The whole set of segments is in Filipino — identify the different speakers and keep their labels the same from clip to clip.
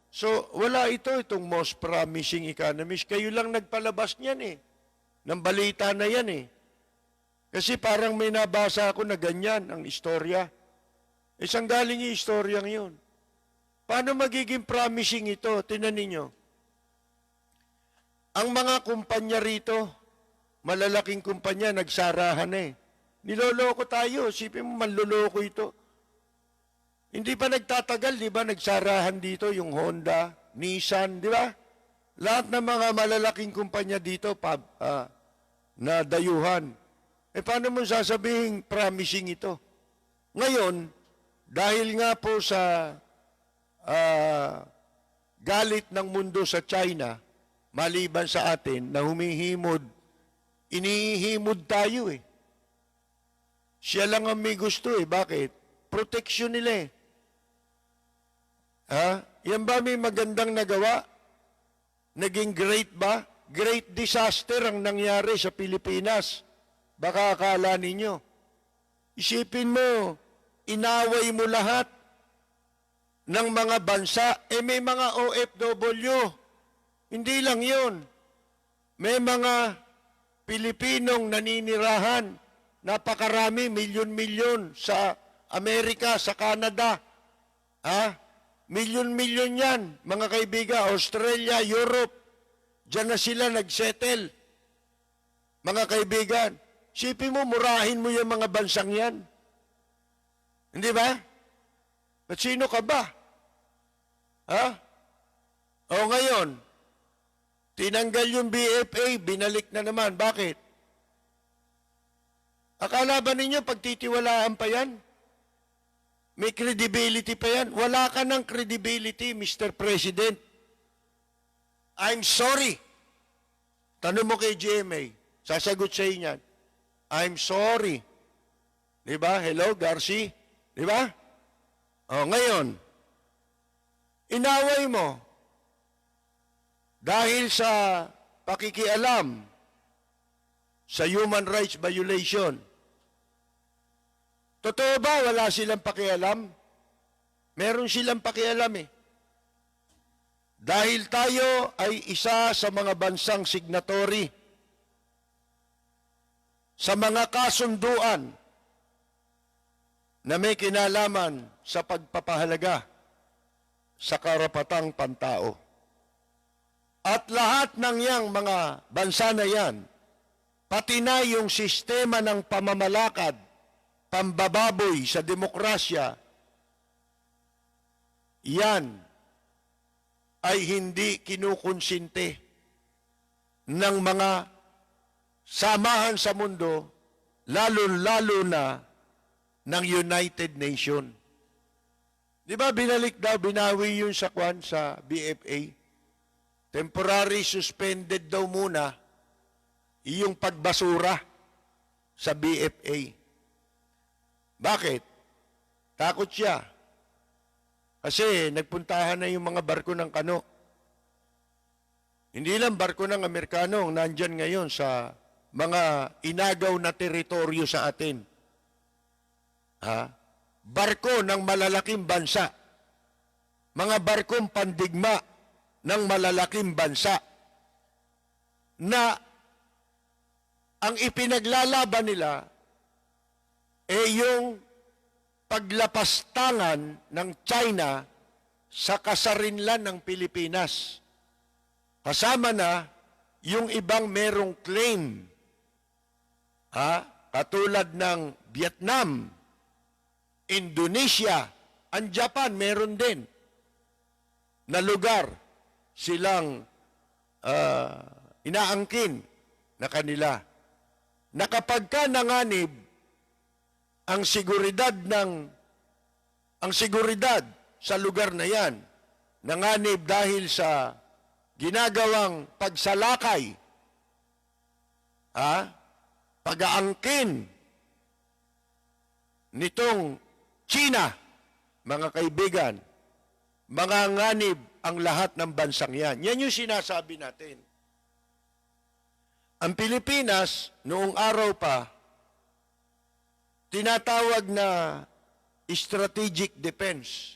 Speaker 1: So, wala itong most promising economist. Kayo lang nagpalabas niyan eh. Ng balita na yan eh. Kasi parang may nabasa ako na ganyan ang istorya. Isang galing yung istoryang yun. Paano magiging promising ito? Tingnan ninyo. Ang mga kumpanya rito, malalaking kumpanya, nagsarahan eh. Niloloko tayo. Sipin mo, manloloko ito. Hindi pa nagtatagal, di ba? Nagsarahan dito yung Honda, Nissan, di ba? Lahat ng mga malalaking kumpanya dito na dayuhan. Eh paano mo sasabihin promising ito? Ngayon, dahil nga po sa galit ng mundo sa China, maliban sa atin, na humihimod, inihimod tayo eh. Siya lang ang may gusto eh. Bakit? Protection nila eh. Ha? Yan ba may magandang nagawa? Naging great ba? Great disaster ang nangyari sa Pilipinas. Baka akala ninyo. Isipin mo, inaway mo lahat ng mga bansa. Eh may mga OFW. Hindi lang yun. May mga Pilipinong naninirahan. Napakarami, milyon-milyon sa Amerika, sa Canada. Ha? Milyon-milyon yan, mga kaibigan. Australia, Europe. Diyan na sila nagsettle. Mga kaibigan. Sipin mo, murahin mo yung mga bansang yan. Hindi ba? At sino ka ba? Ha? O ngayon, tinanggal yung BFA, binalik na naman. Bakit? Akala ba ninyo pagtitiwalaan pa yan? May credibility pa yan? Wala ka ng credibility, Mr. President. I'm sorry. Tanong mo kay GMA. Sasagot sa inyo yan. I'm sorry. Diba? Hello, Garci? Diba? O, ngayon, inaway mo dahil sa pakikialam sa human rights violation. Totoo ba wala silang pakialam? Meron silang pakialam eh. Dahil tayo ay isa sa mga bansang signatory sa mga kasunduan na may kinalaman sa pagpapahalaga sa karapatang pantao. At lahat ng yang mga bansa na yan, pati na yung sistema ng pamamalakad, pambababoy sa demokrasya, yan ay hindi kinukonsinte ng mga samahan sa mundo, lalo-lalo na ng United Nations. Di ba binalik daw, binawi yun sa BFA? Temporary suspended daw muna yung pagbasura sa BFA. Bakit? Takot siya. Kasi nagpuntahan na yung mga barko ng kano. Hindi lang barko ng Amerikano ang nandyan ngayon sa mga inagaw na teritoryo sa atin. Ha? Barko ng malalaking bansa. Mga barkong pandigma ng malalaking bansa na ang ipinaglalaban nila yung paglapastangan ng China sa kasarinlan ng Pilipinas. Kasama na yung ibang merong claim. Katulad ng Vietnam, Indonesia, ang Japan meron din na lugar silang inaangkin na kanila. Na kapag ka nanganib, ang seguridad sa lugar na yan, nanganib dahil sa ginagawang pagsalakay, pag-aangkin nitong China, mga kaibigan, manganganib ang lahat ng bansang yan. Yan yung sinasabi natin. Ang Pilipinas, noong araw pa, tinatawag na strategic defense.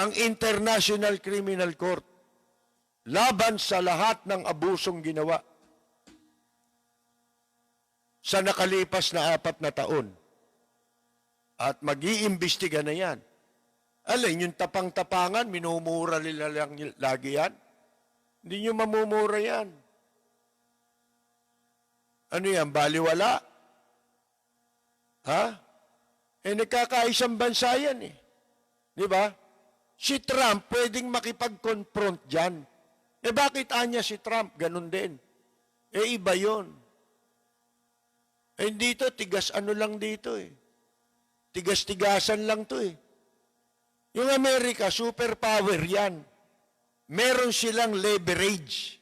Speaker 1: ang International Criminal Court laban sa lahat ng abusong ginawa sa nakalipas na 4 na taon. At mag-iimbestiga na yan. Alin, yung tapang-tapangan, minumura nila lang lagi yan. Hindi nyo mamumura yan. Ano yan, baliwala? Ha? Nagkakaisang bansa yan eh. Di ba? Si Trump pwedeng makipag-confront dyan. Bakit anya si Trump? Ganun din. Iba yun. Dito, tigas ano lang dito eh. Tigas-tigasan lang to eh. Yung Amerika, superpower yan. Meron silang leverage.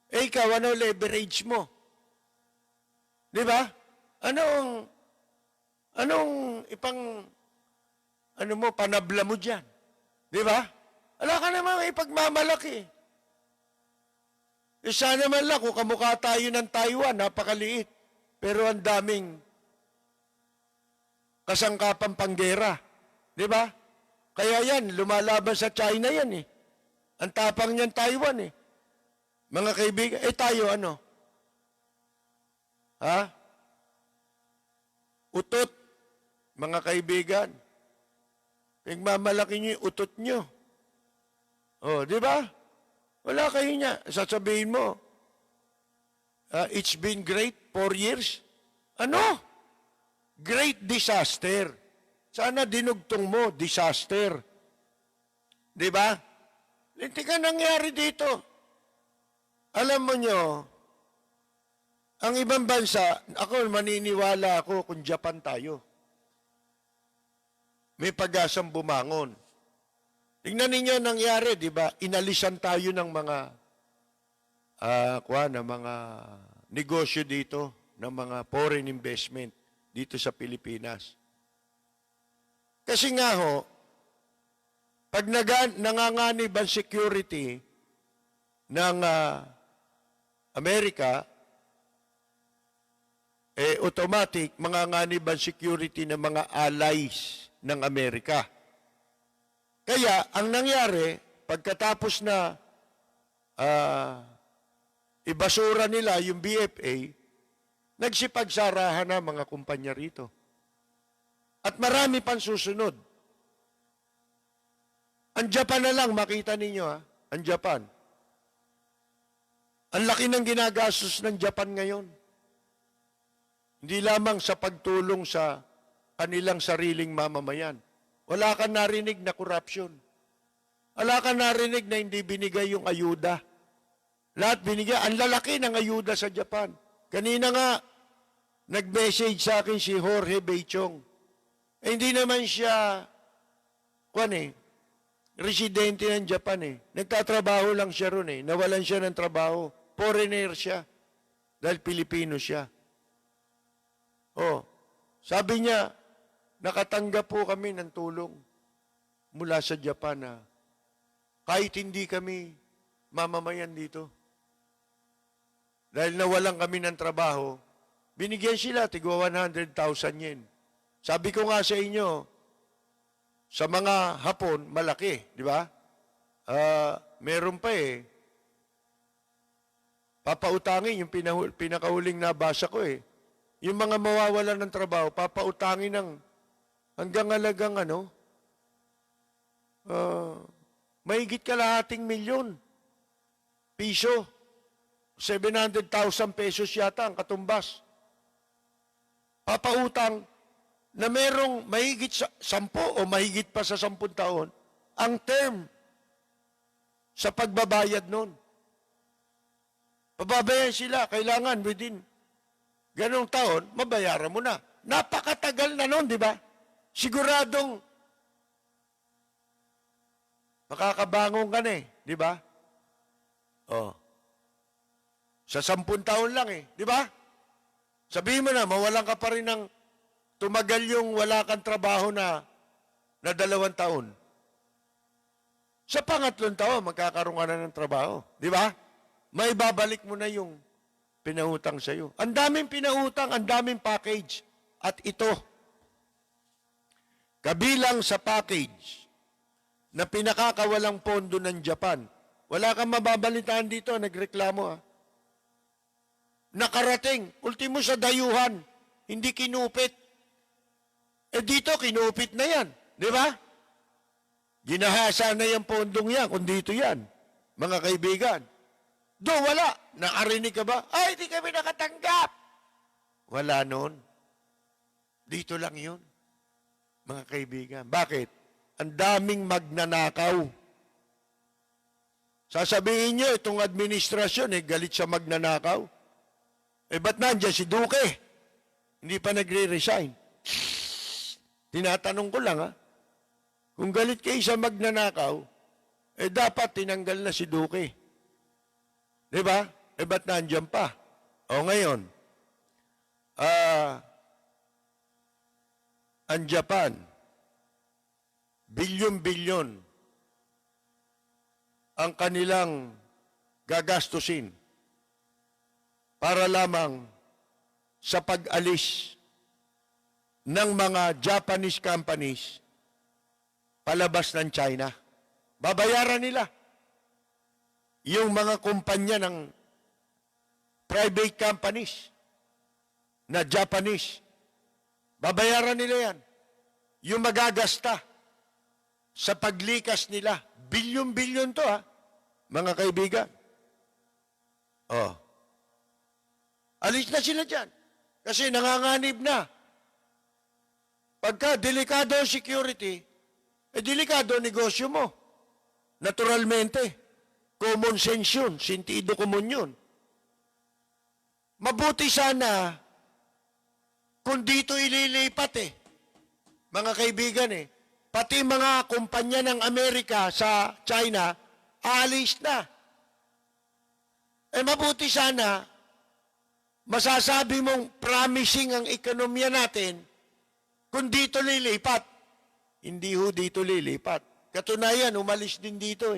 Speaker 1: Ikaw, ano leverage mo? Di ba? Anong panabla mo dyan? Di ba? Wala ka naman ipagmamalaki. Sana man lang kung kamukha tayo ng Taiwan, napakaliit. Pero ang daming kasangkapang panggera. Di ba? Kaya yan, lumalaban sa China yan eh. Ang tapang niyan Taiwan eh. Mga kaibigan, tayo ano? Ha? Utot, mga kaibigan. Pagmamalaki niyo yung utot niyo. Di ba? Wala kayo niya. Sasabihin mo, it's been great 4 years. Ano? Great disaster. Sana dinugtong mo, disaster. Di ba? Hindi ka nangyari dito. Alam mo nyo, ang ibang bansa, ako maniniwala ako kung Japan tayo. May pag-asang bumangon. Tingnan ninyo nangyari, di ba? Inalisan tayo ng mga mga negosyo dito, ng mga foreign investment dito sa Pilipinas. Kasi nga ho, pag nanganganib ang security ng Amerika, automatic manganganib ang security ng mga allies ng Amerika. Kaya, ang nangyari, pagkatapos na ibasura nila yung BFA, nagsipagsarahan na mga kumpanya rito. At marami pang susunod. Ang Japan na lang, makita ninyo ha, ang Japan. Ang laki ng ginagastos ng Japan ngayon. Hindi lamang sa pagtulong sa kanilang sariling mamamayan. Wala kang narinig na corruption. Wala kang narinig na hindi binigay yung ayuda. Lahat binigay. Ang lalaki ng ayuda sa Japan. Kanina nga, nag-message sa akin si Jorge Beichong. Hindi naman siya, residente ng Japan eh. Nagtatrabaho lang siya ron eh. Nawalan siya ng trabaho. Foreigner siya. Dahil Pilipino siya. Sabi niya, nakatanggap po kami ng tulong mula sa Japan na kahit hindi kami mamamayan dito. Dahil nawalan kami ng trabaho, binigyan sila tigwa 100,000 yen. Sabi ko nga sa inyo, sa mga Hapon, malaki, di ba? Meron pa eh. Papautangin, yung pinakahuling nabasa ko eh. Yung mga mawawalan ng trabaho, papautangin ng hanggang halagang mahigit kalahating milyon piso. 700,000 pesos yata ang katumbas. Papautang na merong mahigit 10 o mahigit pa sa 10 taon ang term sa pagbabayad nun. Pababayan sila, kailangan within ganong taon, mabayaran mo na. Napakatagal na nun, di ba? Siguradong makakabangon ka na eh, di ba? Sa 10 taon lang eh, di ba? Sabihin mo na, mawalan ka pa rin ng tumagal yung wala kang trabaho na 2 taon. Sa pangatlong taon, magkakaroon ka na ng trabaho. Di ba? May babalik mo na yung pinautang sa'yo. Ang daming pinautang, ang daming package. At ito, kabilang sa package na pinakakawalang pondo ng Japan. Wala kang mababalitaan dito, nagreklamo Nakarating, ultimo sa dayuhan, hindi kinupit. Dito, kinupit na yan. Di ba? Ginahasa na yung pondong yan, kung dito yan. Mga kaibigan. Wala. Nakarinig ka ba? Ay, di kami nakatanggap. Wala noon. Dito lang yun. Mga kaibigan. Bakit? Ang daming magnanakaw. Sasabihin nyo, itong administrasyon, galit sa magnanakaw. Ba't nandiyan si Duque? Hindi pa nagre-resign. Tinatanong ko lang, kung galit kayo sa magnanakaw, dapat tinanggal na si Duque. Di ba? Ba't nandiyan pa? O ngayon, ang Japan, bilyon-bilyon ang kanilang gagastusin para lamang sa pag-alis ng mga Japanese companies palabas ng China. Babayaran nila. Yung mga kumpanya ng private companies na Japanese, babayaran nila yan. Yung magagasta sa paglikas nila. Bilyon-bilyon to, mga kaibigan. Alis na sila dyan. Kasi nanganganib na. Pagka delikado ang security, delikado ang negosyo mo. Naturalmente. Common sense yun. Sentido común yun. Mabuti sana kung dito ililipat mga kaibigan pati mga kumpanya ng Amerika sa China, alis na. Mabuti sana, masasabi mong promising ang ekonomiya natin kung dito lilipat. Hindi dito lilipat. Katunayan, umalis din dito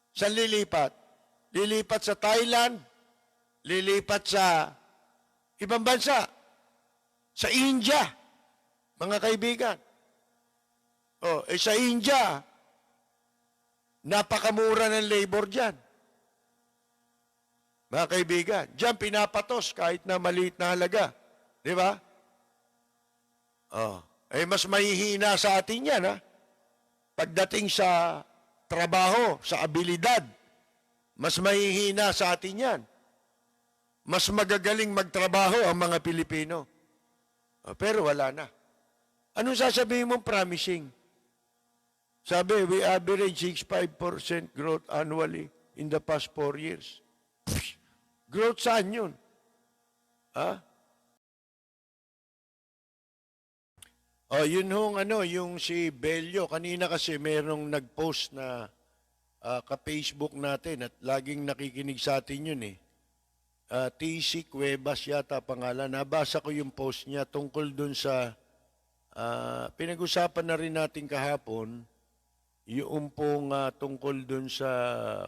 Speaker 1: Saan lilipat? Lilipat sa Thailand, lilipat sa ibang bansa, sa India, mga kaibigan. Sa India, napakamura ng labor dyan. Mga kaibigan, dyan pinapatos kahit na maliit na halaga. Di ba? Mas mahihina sa atin yan, Pagdating sa trabaho, sa abilidad, mas mahihina sa atin yan. Mas magagaling magtrabaho ang mga Pilipino. Pero wala na. Anong sasabihin mong promising? Sabi, we average 6.5% growth annually in the past 4 years. Growth saan yun? Yun yung si Bello. Kanina kasi merong nag-post na ka-Facebook natin at laging nakikinig sa atin yun TC Cuevas yata pangalan. Nabasa ko yung post niya tungkol dun sa pinag-usapan na rin natin kahapon yung pong tungkol dun sa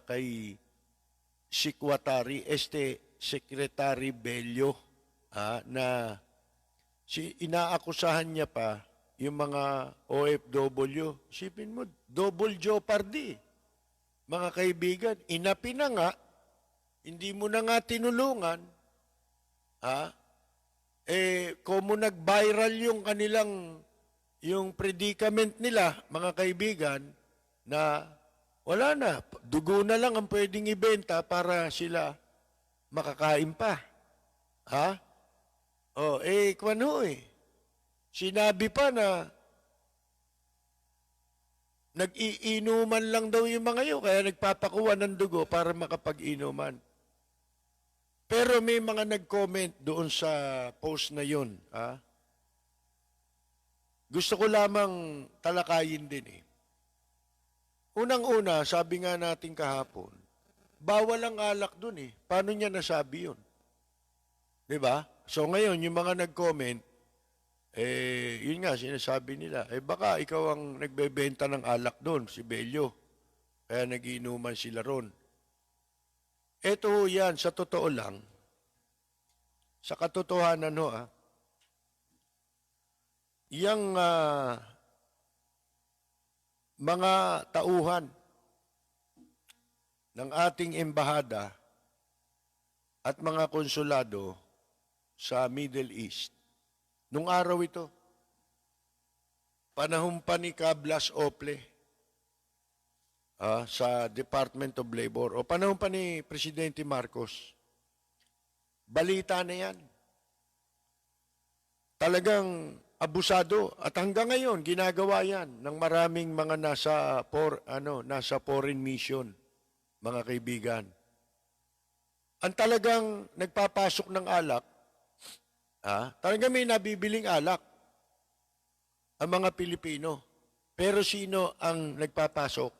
Speaker 1: kay Secretary Secretary Bello na inaakusahan niya pa yung mga OFW. Isipin mo, double jeopardy. Mga kaibigan, inapi na nga, hindi mo na nga tinulungan, kung nag-viral yung kanilang, yung predicament nila, mga kaibigan, na wala na, dugo na lang ang pwedeng ibenta para sila makakain pa. Sinabi pa na nag-iinuman lang daw yung mga yun, kaya nagpapakuha ng dugo para makapag-inuman. Pero may mga nag-comment doon sa post na yun. Gusto ko lamang talakayin din Unang-una, sabi nga natin kahapon, bawal ang alak doon Paano niya nasabi yun? Diba? So ngayon, yung mga nag-comment, yun nga, sinasabi nila, baka ikaw ang nagbebenta ng alak doon, si Bello. Kaya nagiinuman sila ron. Ito yan, sa totoo lang, sa katotohanan yung mga tauhan ng ating embahada at mga konsulado sa Middle East. Nung araw ito, panahon pa ni Blas Ople sa Department of Labor o panahon pa ni Presidente Marcos. Balita na yan. Talagang abusado at hanggang ngayon ginagawa yan ng maraming mga nasa foreign mission, mga kaibigan. Ang talagang nagpapasok ng alak, talagang may nabibiling alak ang mga Pilipino. Pero sino ang nagpapasok?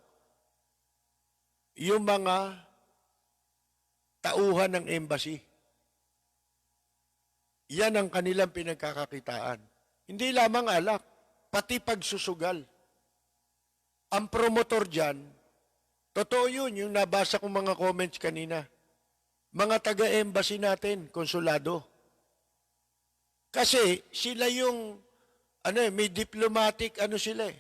Speaker 1: Yung mga tauhan ng embassy. Yan ang kanilang pinagkakakitaan. Hindi lamang alak, pati pagsusugal. Ang promotor dyan, totoo yun, yung nabasa kong mga comments kanina. Mga taga-embassy natin, konsulado. Kasi sila yung, may diplomatic, sila eh.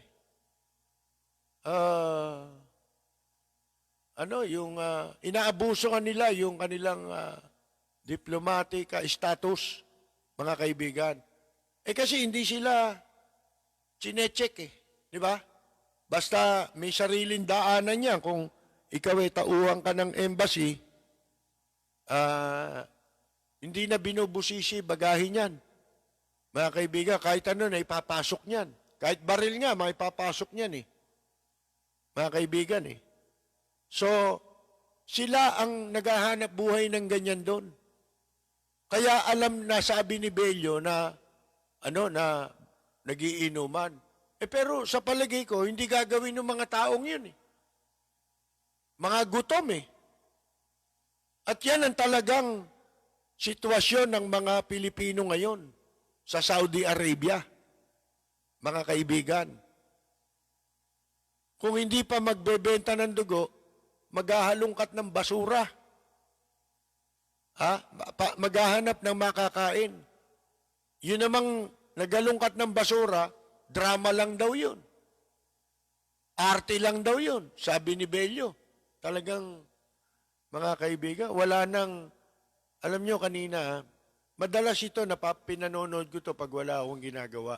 Speaker 1: Inaabuso nila yung kanilang diplomatic status, mga kaibigan. Kasi hindi sila chinecheck eh. Di ba? Basta may sariling daanan yan. Kung ikaw ay tauhan ka ng embassy, hindi na binubusisi bagahin yan. Mga kaibigan, kahit na ipapasok niyan. Kahit baril nga, maipapasok niyan eh. Mga kaibigan eh. So, sila ang naghahanap buhay ng ganyan doon. Kaya alam na sabi ni Bello na nagiinuman. Pero sa palagay ko, hindi gagawin ng mga taong yun eh. Mga gutom eh. At yan ang talagang sitwasyon ng mga Pilipino ngayon sa Saudi Arabia, mga kaibigan. Kung hindi pa magbebenta ng dugo, maghahalongkat ng basura. Maghahanap ng makakain. Yun namang naghalongkat ng basura, drama lang daw yun. Arte lang daw yun, sabi ni Bello. Talagang, mga kaibigan, wala nang, alam nyo kanina, madalas ito, pinanonood ko to pag wala akong ginagawa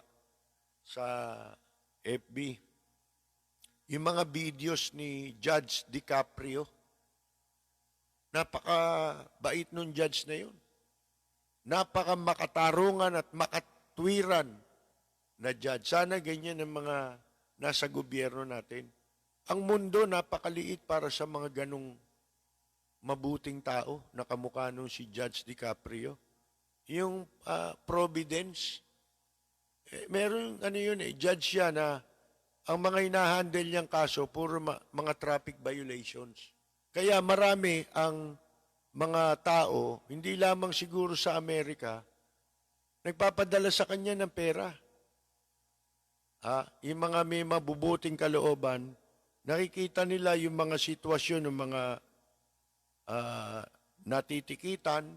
Speaker 1: sa FB. Yung mga videos ni Judge DiCaprio, napakabait nung judge na yun. Napakamakatarungan at makatwiran na judge. Sana ganyan ang mga nasa gobyerno natin. Ang mundo napakaliit para sa mga ganong mabuting tao na kamukha nung si Judge DiCaprio. Yung Providence, meron judge siya na ang mga hinahandle niyang kaso, puro mga traffic violations. Kaya marami ang mga tao, hindi lamang siguro sa Amerika, nagpapadala sa kanya ng pera. Yung mga may mabubuting kalooban, nakikita nila yung mga sitwasyon ng mga natitikitan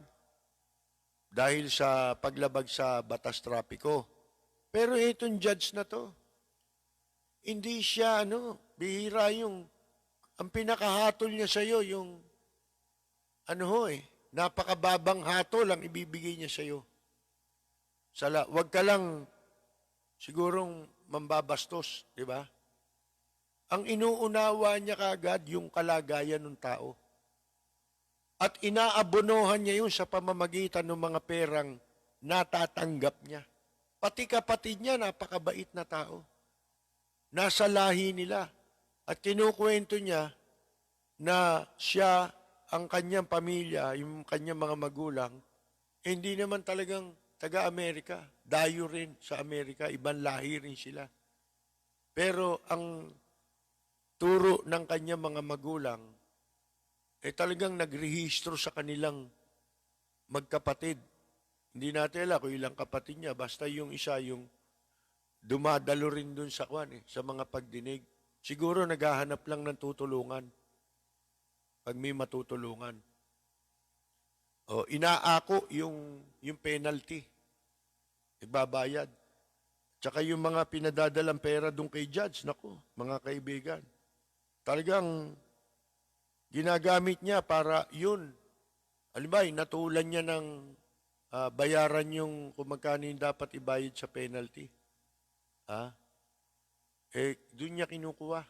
Speaker 1: dahil sa paglabag sa batas trapiko. Pero itong judge na to, hindi siya, bihira ang pinakahatol niya sa'yo, yung, napakababang hatol ang ibibigay niya sa'yo. Wag ka lang, sigurong mambabastos, di ba? Ang inuunawa niya kagad yung kalagayan ng tao. At inaabonohan niya yun sa pamamagitan ng mga perang natatanggap niya. Pati kapatid niya, napakabait na tao. Nasa lahi nila. At kinukwento niya na siya, ang kanyang pamilya, yung kanyang mga magulang, hindi naman talagang taga-Amerika. Dayo rin sa Amerika, ibang lahi rin sila. Pero ang turo ng kanyang mga magulang, talagang nagrehistro sa kanilang magkapatid. Hindi natin alam kung ilang kapatid niya, basta yung isa yung dumadalo rin dun sa sa mga pagdinig. Siguro naghahanap lang ng tutulungan. Pag may matutulungan. Inaako yung penalty. Ibabayad. Tsaka yung mga pinadadalang pera doon kay Judge, naku, mga kaibigan. Talagang ginagamit niya para yun. Halimbawa, natulan niya ng bayaran yung kung magkano yung dapat ibayad sa penalty. Doon niya kinukuha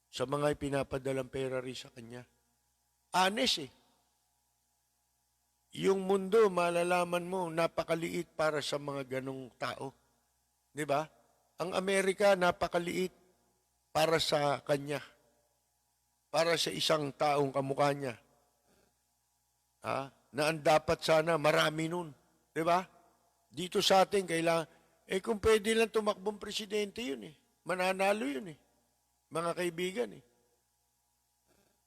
Speaker 1: sa mga pinapadalang pera rin sa kanya. Honest eh. Yung mundo, malalaman mo, napakaliit para sa mga ganong tao. Di ba? Ang Amerika, napakaliit para sa kanya. Para sa isang taong kamukha niya. Na ang dapat sana, marami nun. Di ba? Dito sa atin, kailangan, kung pwede lang tumakbong presidente yun eh. Mananalo yun eh. Mga kaibigan eh.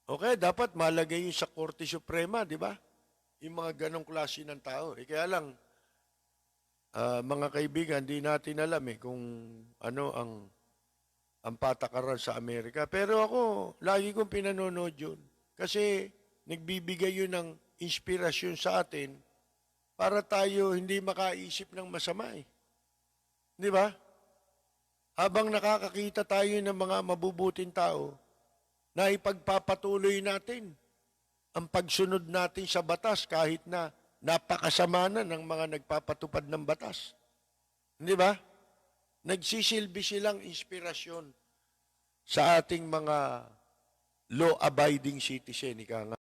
Speaker 1: Okay, dapat malagay yun sa Korte Suprema, di ba? Yung mga ganong klase ng tao. Kaya lang, mga kaibigan, di natin alam kung ano ang patakaran sa Amerika. Pero ako, lagi kong pinanonood yun. Kasi nagbibigay yun ng inspirasyon sa atin para tayo hindi makaisip ng masama eh. Di ba? Habang nakakakita tayo ng mga mabubuting tao, na ipagpapatuloy natin ang pagsunod natin sa batas kahit na napakasama na ng mga nagpapatupad ng batas. Di ba? Nagsisilbi silang inspirasyon sa ating mga law-abiding citizen, ika nga.